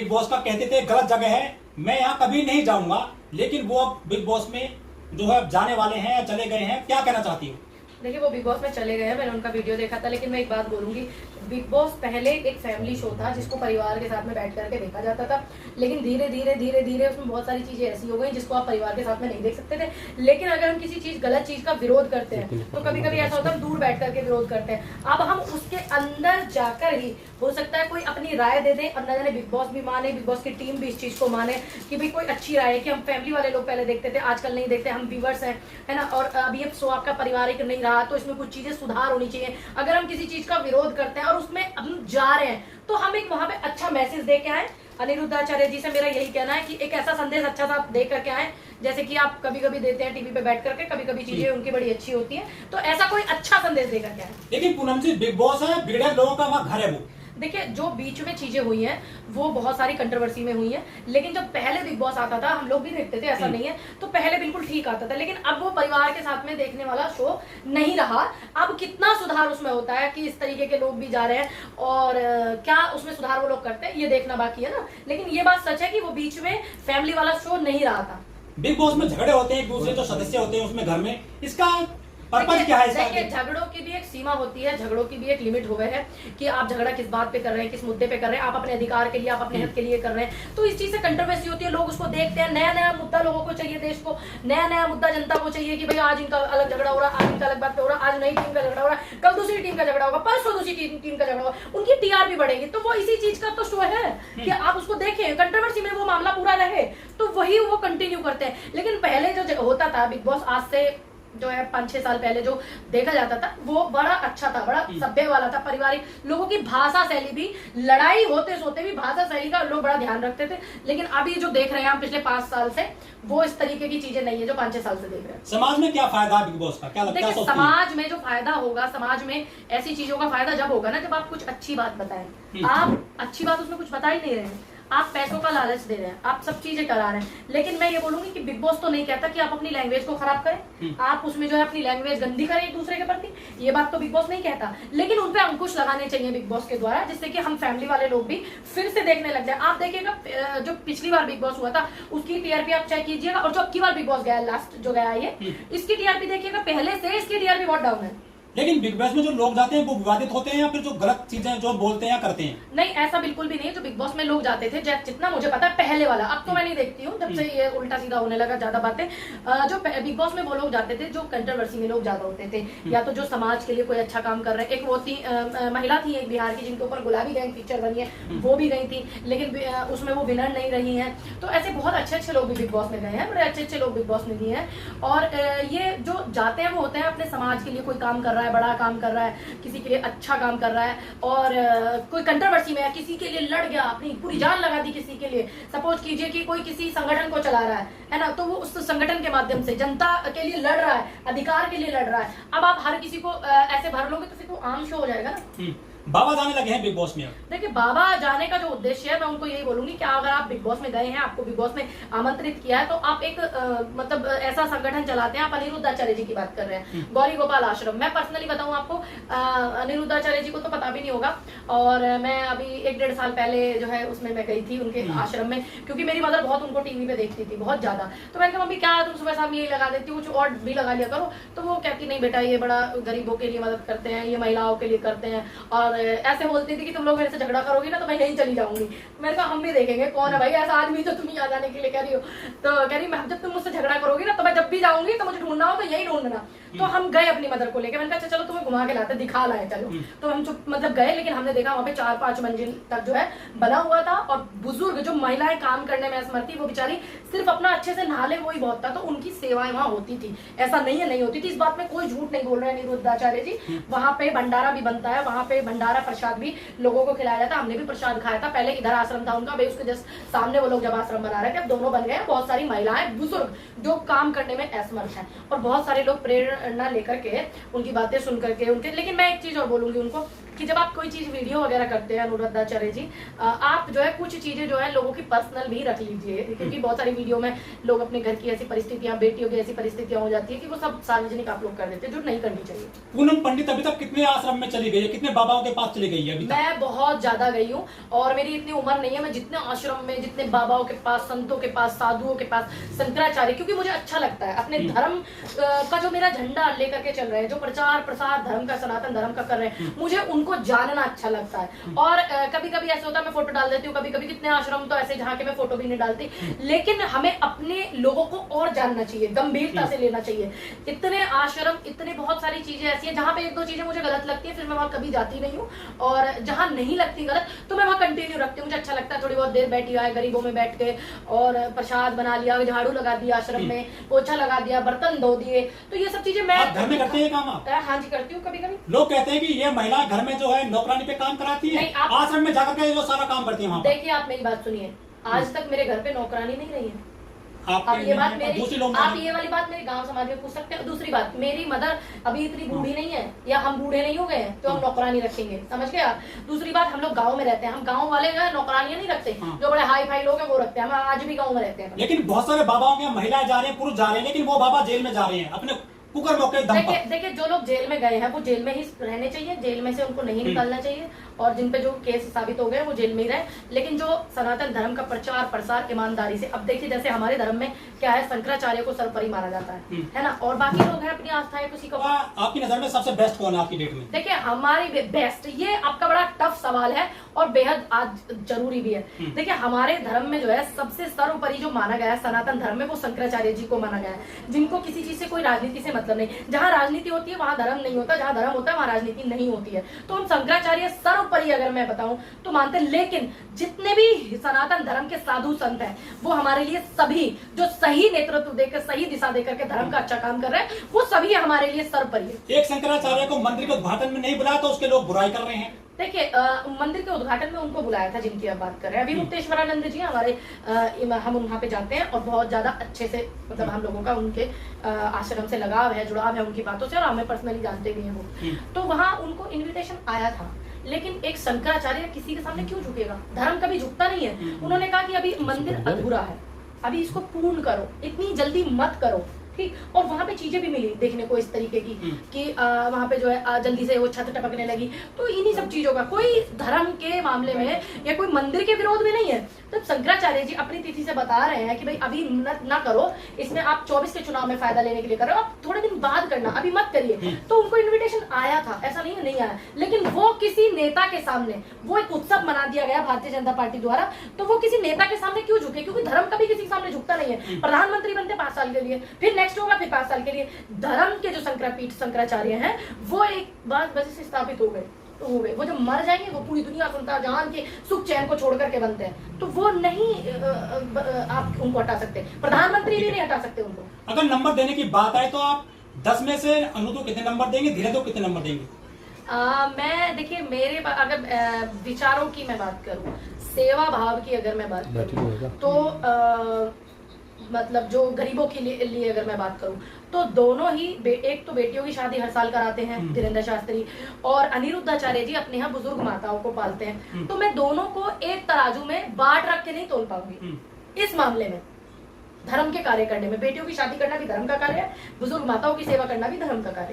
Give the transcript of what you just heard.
Big boss का कहते थे गलत जगह है, मैं यहाँ कभी नहीं जाऊंगा, लेकिन वो अब बिग बॉस में जो है जाने वाले हैं, चले गए हैं, क्या कहना चाहती हो? देखिए, वो बिग बॉस में चले गए हैं, मैंने उनका वीडियो देखा था, लेकिन मैं एक बात बोलूंगी, बिग बॉस पहले एक फैमिली शो था जिसको परिवार के साथ में बैठ करके देखा जाता था, लेकिन धीरे धीरे धीरे धीरे उसमें बहुत सारी चीजें ऐसी हो गई जिसको आप परिवार के साथ में नहीं देख सकते थे। लेकिन अगर हम किसी चीज गलत चीज का विरोध करते हैं तो कभी कभी ऐसा होता है हम दूर बैठ करके विरोध करते हैं। अब हम उसके अंदर जाकर ही, हो सकता है कोई अपनी राय दे दे और न जाने बिग बॉस भी माने, बिग बॉस की टीम भी इस चीज को माने कि भाई कोई अच्छी राय है, कि हम फैमिली वाले लोग पहले देखते थे, आजकल नहीं देखते, हम व्यूअर्स हैं, है ना, और अब ये शो आपका पारिवारिक नहीं रहा तो इसमें कुछ चीजें सुधार होनी चाहिए। अगर हम किसी चीज का विरोध करते हैं और उसमें हम जा रहे हैं तो हम एक वहां पे अच्छा मैसेज दे के आए। अनिरुद्धाचार्य जी से मेरा यही कहना है कि एक ऐसा संदेश अच्छा सा दे करके आए, जैसे कि आप कभी कभी देते हैं टीवी पे बैठ करके, कभी कभी चीजें उनकी बड़ी अच्छी होती है, तो ऐसा कोई अच्छा संदेश दे करके आए। लेकिन पूनम जी, बिग बॉस है, बिगड़े लोगों का वहाँ घर है। वो देखिए, जो बीच में चीजें हुई हैं वो बहुत सारी कंट्रोवर्सी में हुई हैं, लेकिन जब पहले बिग बॉस आता था, हम लोग भी देखते थे, ऐसा नहीं है, तो पहले बिल्कुल ठीक आता था, लेकिन अब वो परिवार के साथ में देखने वाला शो नहीं रहा। अब कितना सुधार उसमें होता है कि इस तरीके के लोग भी जा रहे हैं, और क्या उसमें सुधार वो लोग करते हैं ये देखना बाकी है ना। लेकिन ये बात सच है कि वो बीच में फैमिली वाला शो नहीं रहा था। बिग बॉस में झगड़े होते हैं, एक दूसरे जो सदस्य होते हैं उसमें घर में, इसका पर्पज क्या है? देखिए, झगड़ों की भी एक सीमा होती है, झगड़ों की भी एक लिमिट हो गए है कि आप झगड़ा किस बात पे कर रहे हैं, किस मुद्दे पे कर रहे हैं, आप अपने अधिकार के लिए, आप अपने हित के लिए कर रहे हैं, तो इस चीज से कंट्रोवर्सी होती है, लोग उसको देखते हैं, नया नया मुद्दा लोगों को चाहिए, देश को नया नया मुद्दा जनता को चाहिए कि भाई आज इनका अलग झगड़ा हो रहा है, आज इनका अलग बात पे हो रहा है, आज नई टीम का झगड़ा हो रहा है, कल दूसरी टीम का झगड़ा होगा, परसों दूसरी टीम का झगड़ा होगा, उनकी टीआरपी बढ़ेगी, तो वो इसी चीज का तो शो है कि आप उसको देखें, कंट्रोवर्सी में वो मामला पूरा रहे, तो वही वो कंटिन्यू करते हैं। लेकिन पहले जो होता था बिग बॉस, आज से जो है 5-6 साल पहले जो देखा जाता था, वो बड़ा अच्छा था, बड़ा सभ्य वाला था, पारिवारिक, लोगों की भाषा शैली भी, लड़ाई होते सोते भी भाषा शैली का लोग बड़ा ध्यान रखते थे। लेकिन अभी जो देख रहे हैं हम पिछले 5 साल से, वो इस तरीके की चीजें नहीं है जो 5-6 साल से देख रहे हैं। समाज में क्या फायदा है बिग बॉस का, क्या लगता है? देखिए, समाज में जो फायदा होगा, समाज में ऐसी चीजों का फायदा जब होगा ना, जब आप कुछ अच्छी बात बताएं। आप अच्छी बात उसमें कुछ बता ही नहीं रहे हैं, आप पैसों का लालच दे रहे हैं, आप सब चीजें करा रहे हैं। लेकिन मैं ये बोलूंगी कि बिग बॉस तो नहीं कहता कि आप अपनी लैंग्वेज को खराब करें, आप उसमें जो है अपनी लैंग्वेज गंदी करें एक दूसरे के प्रति, ये बात तो बिग बॉस नहीं कहता। लेकिन उन पे अंकुश लगाने चाहिए बिग बॉस के द्वारा, जिससे कि हम फैमिली वाले लोग भी फिर से देखने लग जाए। आप देखिएगा, जो पिछली बार बिग बॉस हुआ था उसकी टीआरपी आप चेक कीजिएगा, और जो अब की बार बिग बॉस गया लास्ट जो गया ये, इसकी टीआरपी देखिएगा, पहले से इसकी टीआरपी बहुत डाउन है। लेकिन बिग बॉस में जो लोग जाते हैं वो विवादित होते हैं या फिर जो गलत चीजें जो बोलते हैं या करते हैं? नहीं, ऐसा बिल्कुल भी नहीं है। जो बिग बॉस में लोग जाते थे, जितना मुझे पता है पहले वाला, अब तो मैं नहीं देखती हूँ जब से ये उल्टा सीधा होने लगा ज्यादा बातें, जो बिग बॉस में वो लोग जाते थे जो कंट्रोवर्सी में लोग ज्यादा होते थे, या तो जो समाज के लिए कोई अच्छा काम कर रहे हैं। एक वो थी महिला थी एक बिहार की, जिनके ऊपर गुलाबी गैंग पिक्चर बनी है, वो भी गई थी, लेकिन उसमें वो विनर नहीं रही है। तो ऐसे बहुत अच्छे अच्छे लोग भी बिग बॉस में गए हैं, बड़े अच्छे अच्छे लोग बिग बॉस में भी हैं। और ये जो जाते हैं वो होते हैं अपने समाज के लिए, कोई काम कर रहा है, बड़ा काम कर रहा है, किसी के लिए अच्छा काम कर रहा है, और कोई कंट्रोवर्सी में है, किसी के लिए लड़ गया, अपनी पूरी जान लगा दी किसी के लिए। सपोज कीजिए कि कोई किसी संगठन को चला रहा है ना, तो वो उस संगठन के माध्यम से जनता के लिए लड़ रहा है, अधिकार के लिए लड़ रहा है। अब आप हर किसी को ऐसे भर लोगे तो फिर वो आम शो हो जाएगा ना। बाबा जाने लगे हैं बिग बॉस में। देखिए, बाबा जाने का जो उद्देश्य है, मैं उनको यही बोलूंगी कि अगर आप बिग बॉस में गए हैं, आपको बिग बॉस में आमंत्रित किया है, तो आप एक मतलब ऐसा संगठन चलाते हैं। आप अनिरुद्धाचार्य जी की बात कर रहे हैं, गौरी गोपाल आश्रम। मैं पर्सनली बताऊं आपको, अनिरुद्धाचार्य जी को तो पता भी नहीं होगा, और मैं अभी 1-1.5 साल पहले जो है उसमें मैं गई थी उनके आश्रम में, क्योंकि मेरी मदर बहुत उनको टीवी पे देखती थी, बहुत ज्यादा। तो मैंने कहा मम्मी क्या तुम सुबह शाम यही लगा देती हो, कुछ और भी लगा लिया करो। तो वो कहती नहीं बेटा, ये बड़ा गरीबों के लिए मदद करते हैं, ये महिलाओं के लिए करते हैं, और ऐसे बोलती थी कि तुम लोग मेरे से झगड़ा करोगी ना तो मैं यहीं चली जाऊंगी। मैंने कहा हम भी देखेंगे कौन है भाई ऐसा आदमी जो तुम यहाँ जाने के लिए कह रही हो। तो कह रही जब तुम मुझसे झगड़ा करोगी ना तो मैं जब भी जाऊंगी तो मुझे ढूंढना हो तो यही ढूंढना। तो हम गए अपनी मदर को लेकर, मैंने कहा चलो तुम्हें घुमा के लाते, दिखा लाए चलो। तो हम चुप मतलब गए, लेकिन हमने देखा वहाँ पे 4-5 मंजिल तक जो है बना हुआ था, और बुजुर्ग जो महिलाएं काम करने में असमर्थ थी, वो बेचारी सिर्फ अपना अच्छे से नहा ले वही बहुत था, तो उनकी सेवाएं वहाँ होती थी। ऐसा नहीं है नहीं होती थी, इस बात में कोई झूठ नहीं बोल रहे हैं अनिरुद्धाचार्य जी। वहाँ पे भंडारा भी बनता है, वहाँ पे भंडारा प्रसाद भी लोगों को खिलाया जाता है। हमने भी प्रसाद खाया था। पहले इधर आश्रम था उनका, उसके जस्ट सामने वो लोग जब आश्रम बना रहे थे, अब दोनों बन गए। बहुत सारी महिलाएं बुजुर्ग जो काम करने में असमर्थ हैं, और बहुत सारे लोग प्रेरणा लेकर के उनकी बातें सुन करके उनके। लेकिन मैं एक चीज और बोलूंगी उनको कि जब आप कोई चीज वीडियो वगैरह करते हैं अनुरुद्धाचार्य जी, आप जो है कुछ चीजें जो है लोगों की पर्सनल भी रख लीजिए, क्योंकि बहुत सारी वीडियो में लोग अपने घर की ऐसी परिस्थितियां, बेटियों की ऐसी परिस्थितियां हो जाती है कि वो सब सार्वजनिक आप लोग कर देते हैं, जो नहीं करनी चाहिए। पूनम पंडित अभी तक कितने आश्रम में चली गई है, कितने बाबाओं के पास चली गई है अभी तक? मैं बहुत ज्यादा गई हूँ और मेरी इतनी उम्र नहीं है, मैं जितने आश्रम में, जितने बाबाओं के पास, संतों के पास, साधुओं के पास, शंकराचार्य, क्योंकि मुझे अच्छा लगता है अपने धर्म का जो मेरा झंडा लेकर के चल रहे हैं, जो प्रचार प्रसार धर्म का, सनातन धर्म का कर रहे हैं, मुझे उनको जानना अच्छा लगता है। और कभी कभी ऐसा होता है मैं फोटो डाल देती हूँ, कभी कभी कितने आश्रम तो ऐसे जहाँ के मैं फोटो भी नहीं डालती, लेकिन हमें अपने लोगों को और जानना चाहिए, गंभीरता से लेना चाहिए। इतने आश्रम, इतने बहुत सारी चीजें ऐसी हैं जहाँ पे एक दो चीजें मुझे गलत लगती है, फिर मैं वहां कभी जाती नहीं हूँ, और जहाँ नहीं लगती गलत तो मैं वहां कंटिन्यू रखती हूँ। मुझे अच्छा लगता है, थोड़ी बहुत देर बैठी आए गरीबों में बैठ के और प्रसाद बना लिया, झाड़ू लगा दिया आश्रम में, पोछा लगा दिया, बर्तन धो दिए, तो ये सब चीजें मैं घर में करते हैं काम आप? हाँ जी करती हूँ कभी कभी। लोग कहते हैं कि ये महिला घर में जो है नौकरानी पे काम कराती है, आश्रम में जाकर के जो सारा काम करती है वहाँ। देखिए आप मेरी बात सुनिए, आज तक मेरे घर पे नौकरानी नहीं रही है। आप ये बात मेरी, आप ये ये वाली बात मेरे गांव समाज में पूछ सकते हैं। दूसरी बात, मेरी मदर अभी इतनी बूढ़ी नहीं है, या हम बूढ़े नहीं हो गए हैं तो हम नौकरानी रखेंगे, समझ गए आप? दूसरी बात, हम लोग गांव में रहते हैं, हम गांव वाले नौकरानियां नहीं रखते, जो बड़े हाई फाई लोग हैं वो रखते हैं, हम आज भी गाँव में रहते हैं। लेकिन बहुत सारे बाबाओं के महिलाएं जा रहे हैं, पुरुष जा रहे हैं, लेकिन वो बाबा जेल में जा रहे हैं अपने कुकर मौके दम पर। देखिए जो लोग जेल में गए हैं वो जेल में ही रहने चाहिए, जेल में से उनको नहीं निकालना चाहिए, और जिन पे जो केस साबित हो गए वो जेल में ही रहे। लेकिन जो सनातन धर्म का प्रचार प्रसार ईमानदारी से, अब देखिए जैसे हमारे धर्म में क्या है, शंकराचार्य को सर्वोपरि माना जाता है ना, और बाकी लोग हैं अपनी आस्थाएं किसी को। आपकी नजर में सबसे बेस्ट कौन है आपकी डेट में? देखिए हमारी बेस्ट, ये आपका बड़ा टफ सवाल है और बेहद आज जरूरी भी है। देखिए हमारे धर्म में जो है सबसे सर्वोपरि जो माना गया है सनातन धर्म में, वो शंकराचार्य जी को माना गया है, जिनको किसी चीज से कोई राजनीति से मतलब नहीं। जहाँ राजनीति होती है वहाँ धर्म नहीं होता, जहाँ धर्म होता है वहाँ राजनीति नहीं होती है। तो हम शंकराचार्य सर्वोपरि अगर मैं बताऊं तो मानते हैं, लेकिन जितने भी सनातन धर्म के साधु संत हैं वो हमारे लिए सभी, जो सही नेतृत्व देकर, सही दिशा देकर के धर्म का अच्छा काम कर रहे हैं, वो सभी हमारे लिए सर्वोपरि है। एक शंकराचार्य को मंदिर के उद्घाटन में नहीं बुलाया तो उसके लोग बुराई कर रहे हैं। देखिए मंदिर के उद्घाटन में उनको बुलाया था जिनकी आप बात कर रहे हैं, अभी मुक्तेश्वरानंद जी हमारे, हम वहाँ पे जाते हैं और बहुत ज्यादा अच्छे से, मतलब हम लोगों का उनके आश्रम से लगाव है, जुड़ाव है उनकी बातों से, और हमें पर्सनली जानते भी हैं वो। तो वहाँ उनको इन्विटेशन आया था, लेकिन एक शंकराचार्य किसी के सामने क्यों झुकेगा? धर्म कभी झुकता नहीं है। उन्होंने कहा कि अभी मंदिर अधूरा है, अभी इसको पूर्ण करो, इतनी जल्दी मत करो, ठीक। और वहां पे चीजें भी मिली देखने को इस तरीके की कि वहां पे जो है जल्दी से वो छत टपकने लगी। तो इन्हीं सब चीजों का, कोई धर्म के मामले में या कोई मंदिर के विरोध में नहीं है। तो शंकराचार्य जी अपनी तिथि से बता रहे हैं कि भाई अभी ना करो, इसमें आप 24 के चुनाव में फायदा लेने के लिए करो, आप थोड़े दिन बाद करना, अभी मत करिए। तो उनको इन्विटेशन आया था, ऐसा नहीं है नहीं आया, लेकिन वो किसी नेता के सामने, वो एक उत्सव मना दिया गया भारतीय जनता पार्टी द्वारा, तो वो किसी नेता के सामने क्यों झुके? क्योंकि धर्म कभी किसी के सामने झुकता नहीं है। प्रधानमंत्री बनते 5 साल के लिए, फिर नेक्स्ट होगा फिर 5 साल के लिए। धर्म के जो शंकराचार्य हैं वो एक बात वजह से स्थापित हो गए, वो जब मर जाएंगे वो पूरी दुनिया सुनता जहान के सुख चैन को छोड़ करके बनते हैं, तो वो नहीं आप उनको हटा सकते, प्रधानमंत्री भी नहीं हटा सकते उनको। अगर नंबर देने की बात आए तो आप 10 में से अनु को कितने नंबर देंगे, धीरे को कितने नंबर देंगे? मैं देखिए मेरे अगर विचारों की मैं बात करूं, सेवा भाव की अगर मैं बात करूं, तो मतलब जो गरीबों के लिए अगर मैं बात करूं, तो दोनों ही एक तो बेटियों की शादी हर साल कराते हैं धीरेन्द्र शास्त्री, और अनिरुद्धाचार्य जी अपने यहाँ बुजुर्ग माताओं को पालते हैं। तो मैं दोनों को एक तराजू में बांट रख के नहीं तोल पाऊंगी। इस मामले में धर्म के कार्य करने में, बेटियों की शादी करना भी धर्म का कार्य है, बुजुर्ग माताओं की सेवा करना भी धर्म का कार्य है।